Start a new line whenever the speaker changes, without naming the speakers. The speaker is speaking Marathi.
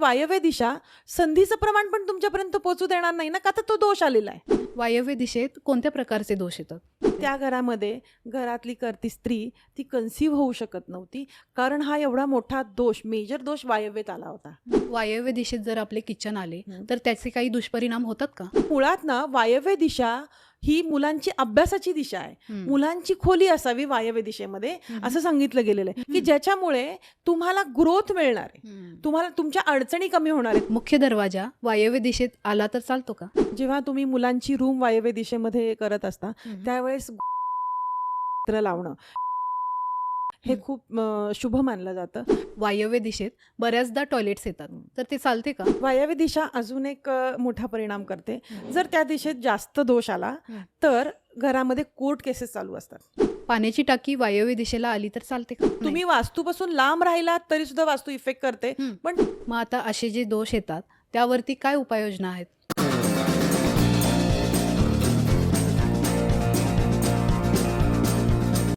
वायव्य दिशा संधीचं प्रमाण पण तुमच्यापर्यंत पोहोचू देणार नाही ना, का तर तो दोष आलेला आहे.
वायव्य दिशेत कोणत्या प्रकारचे दोष येतात?
त्या घरामध्ये घरातली करती स्त्री ती कन्सीव्ह होऊ शकत नव्हती, कारण हा एवढा मोठा दोष, मेजर दोष वायव्येत आला होता.
वायव्य दिशेत जर आपले किचन आले
हं.
तर त्याचे काही दुष्परिणाम होतात का?
मुळात ना वायव्य दिशा ही मुलांची अभ्यासाची दिशा आहे.
हं.
मुलांची खोली असावी वायव्य दिशेमध्ये, असं सांगितलं गेलेलं आहे की ज्याच्यामुळे तुम्हाला ग्रोथ मिळणार आहे,
हं.
तुम्हाला तुमच्या अडचणी कमी होणार आहेत.
मुख्य दरवाजा वायव्य दिशेत आला तर चालतो का?
जेव्हा तुम्ही मुलांची रूम वायव्य दिशेमध्ये करत असता
हं.
त्यावेळेस चित्र लावणं हे खूप शुभ मानलं जातं.
वायव्य दिशेत बऱ्याचदा टॉयलेट्स येतात तर ते चालते का?
वायव्य दिशा अजून एक मोठा परिणाम करते. जर त्या दिशेत जास्त दोष आला तर घरामध्ये कोर्ट केसेस चालू असतात.
पाण्याची टाकी वायव्य दिशेला आली तर चालते का?
तुम्ही वास्तूपासून लांब राहिलात तरी सुद्धा वास्तू इफेक्ट करते.
हं.
पण
मग आता असे जे दोष येतात त्यावरती काय उपाययोजना आहेत?